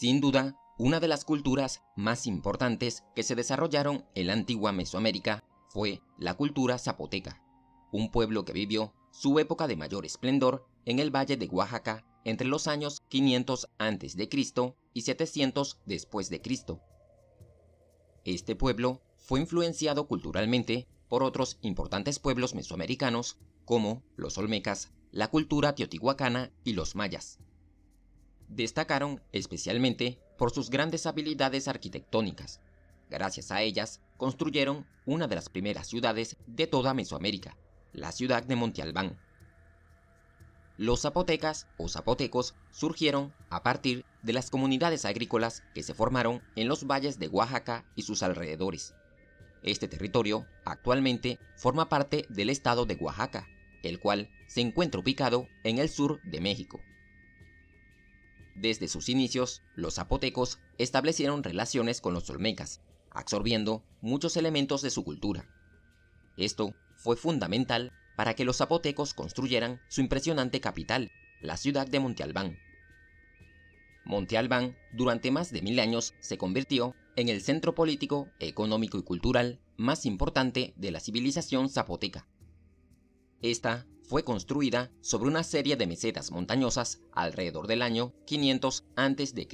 Sin duda, una de las culturas más importantes que se desarrollaron en la antigua Mesoamérica fue la cultura zapoteca, un pueblo que vivió su época de mayor esplendor en el valle de Oaxaca entre los años 500 a.C. y 700 después de Cristo. Este pueblo fue influenciado culturalmente por otros importantes pueblos mesoamericanos como los olmecas, la cultura teotihuacana y los mayas. Destacaron especialmente por sus grandes habilidades arquitectónicas. Gracias a ellas, construyeron una de las primeras ciudades de toda Mesoamérica, la ciudad de Monte Albán. Los zapotecas o zapotecos surgieron a partir de las comunidades agrícolas que se formaron en los valles de Oaxaca y sus alrededores. Este territorio actualmente forma parte del estado de Oaxaca, el cual se encuentra ubicado en el sur de México. Desde sus inicios, los zapotecos establecieron relaciones con los olmecas, absorbiendo muchos elementos de su cultura. Esto fue fundamental para que los zapotecos construyeran su impresionante capital, la ciudad de Monte Albán. Monte Albán, durante más de 1000 años, se convirtió en el centro político, económico y cultural más importante de la civilización zapoteca. Esta fue construida sobre una serie de mesetas montañosas alrededor del año 500 a.C.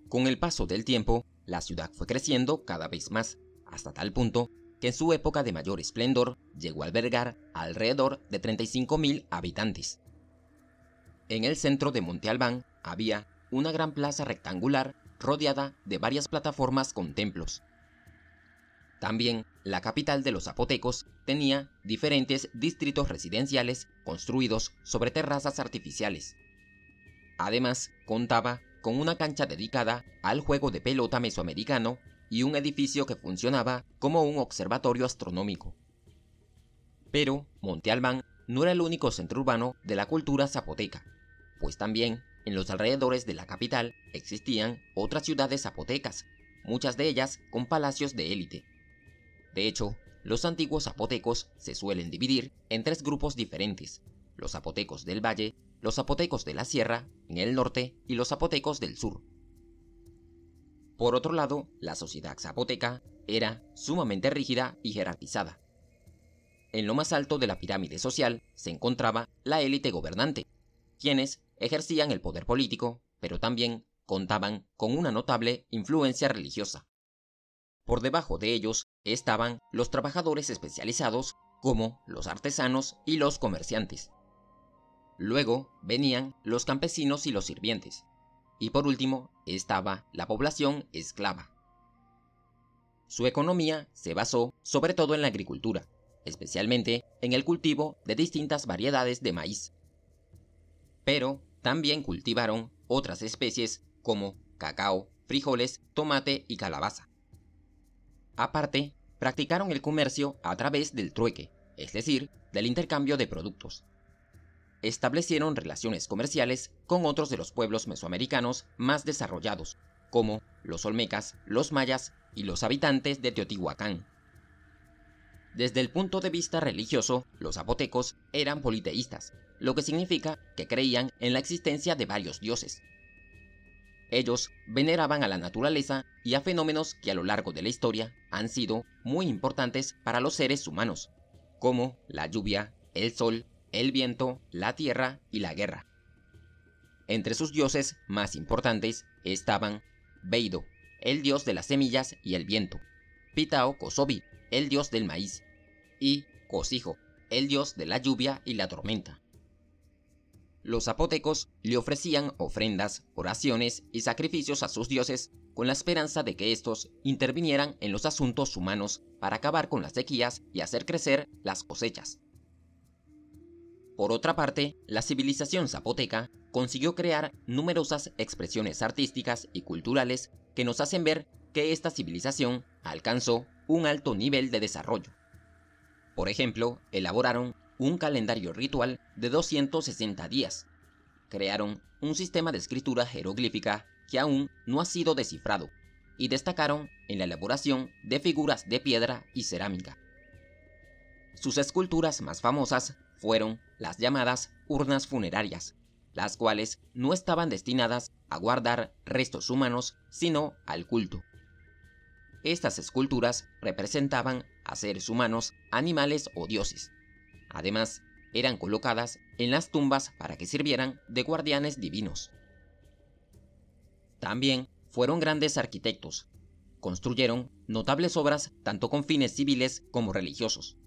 Con el paso del tiempo, la ciudad fue creciendo cada vez más, hasta tal punto que en su época de mayor esplendor llegó a albergar alrededor de 35.000 habitantes. En el centro de Monte Albán había una gran plaza rectangular rodeada de varias plataformas con templos. También, la capital de los zapotecos tenía diferentes distritos residenciales construidos sobre terrazas artificiales. Además, contaba con una cancha dedicada al juego de pelota mesoamericano y un edificio que funcionaba como un observatorio astronómico. Pero Monte Albán no era el único centro urbano de la cultura zapoteca, pues también en los alrededores de la capital existían otras ciudades zapotecas, muchas de ellas con palacios de élite. De hecho, los antiguos zapotecos se suelen dividir en 3 grupos diferentes: los zapotecos del valle, los zapotecos de la sierra, en el norte, y los zapotecos del sur. Por otro lado, la sociedad zapoteca era sumamente rígida y jerarquizada. En lo más alto de la pirámide social se encontraba la élite gobernante, quienes ejercían el poder político, pero también contaban con una notable influencia religiosa. Por debajo de ellos estaban los trabajadores especializados, como los artesanos y los comerciantes. Luego venían los campesinos y los sirvientes. Y por último estaba la población esclava. Su economía se basó sobre todo en la agricultura, especialmente en el cultivo de distintas variedades de maíz. Pero también cultivaron otras especies como cacao, frijoles, tomate y calabaza. Aparte, practicaron el comercio a través del trueque, es decir, del intercambio de productos. Establecieron relaciones comerciales con otros de los pueblos mesoamericanos más desarrollados, como los olmecas, los mayas y los habitantes de Teotihuacán. Desde el punto de vista religioso, los zapotecos eran politeístas, lo que significa que creían en la existencia de varios dioses. Ellos veneraban a la naturaleza y a fenómenos que a lo largo de la historia han sido muy importantes para los seres humanos, como la lluvia, el sol, el viento, la tierra y la guerra. Entre sus dioses más importantes estaban Beido, el dios de las semillas y el viento; Pitao Kosobi, el dios del maíz; y Cosijo, el dios de la lluvia y la tormenta. Los zapotecos le ofrecían ofrendas, oraciones y sacrificios a sus dioses con la esperanza de que estos intervinieran en los asuntos humanos para acabar con las sequías y hacer crecer las cosechas. Por otra parte, la civilización zapoteca consiguió crear numerosas expresiones artísticas y culturales que nos hacen ver que esta civilización alcanzó un alto nivel de desarrollo. Por ejemplo, elaboraron un calendario ritual de 260 días. Crearon un sistema de escritura jeroglífica que aún no ha sido descifrado, y destacaron en la elaboración de figuras de piedra y cerámica. Sus esculturas más famosas fueron las llamadas urnas funerarias, las cuales no estaban destinadas a guardar restos humanos, sino al culto. Estas esculturas representaban a seres humanos, animales o dioses. Además, eran colocadas en las tumbas para que sirvieran de guardianes divinos. También fueron grandes arquitectos. Construyeron notables obras tanto con fines civiles como religiosos.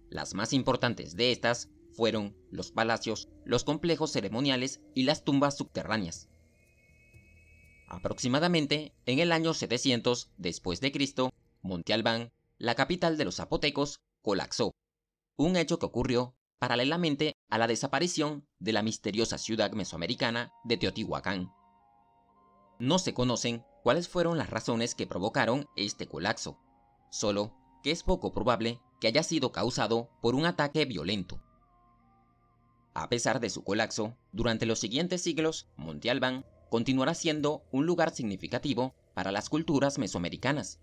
Las más importantes de estas fueron los palacios, los complejos ceremoniales y las tumbas subterráneas. Aproximadamente en el año 700 después de Cristo, Monte Albán, la capital de los zapotecos, colapsó, un hecho que ocurrió paralelamente a la desaparición de la misteriosa ciudad mesoamericana de Teotihuacán. No se conocen cuáles fueron las razones que provocaron este colapso, solo que es poco probable que haya sido causado por un ataque violento. A pesar de su colapso, durante los siguientes siglos, Monte Albán continuará siendo un lugar significativo para las culturas mesoamericanas,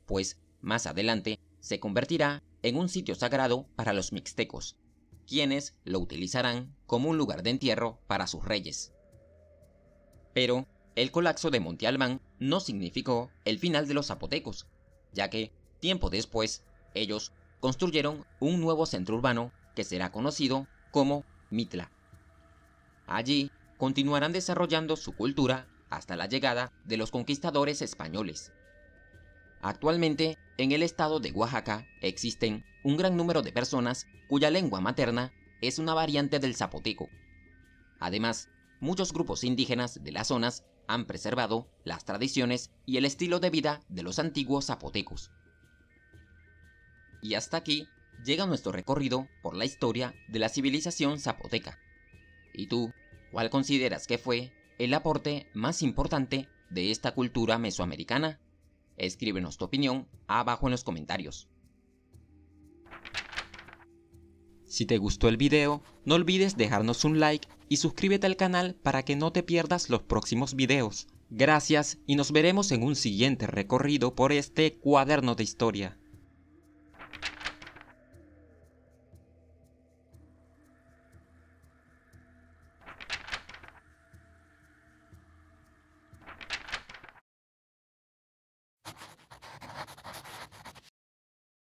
pues más adelante se convertirá en un sitio sagrado para los mixtecos, quienes lo utilizarán como un lugar de entierro para sus reyes. Pero el colapso de Monte Albán no significó el final de los zapotecos, ya que, tiempo después, ellos construyeron un nuevo centro urbano que será conocido como Mitla. Allí continuarán desarrollando su cultura hasta la llegada de los conquistadores españoles. Actualmente, en el estado de Oaxaca existen un gran número de personas cuya lengua materna es una variante del zapoteco. Además, muchos grupos indígenas de las zonas han preservado las tradiciones y el estilo de vida de los antiguos zapotecos. Y hasta aquí llega nuestro recorrido por la historia de la civilización zapoteca. ¿Y tú, cuál consideras que fue el aporte más importante de esta cultura mesoamericana? Escríbenos tu opinión abajo en los comentarios. Si te gustó el video, no olvides dejarnos un like y suscríbete al canal para que no te pierdas los próximos videos. Gracias y nos veremos en un siguiente recorrido por este cuaderno de historia.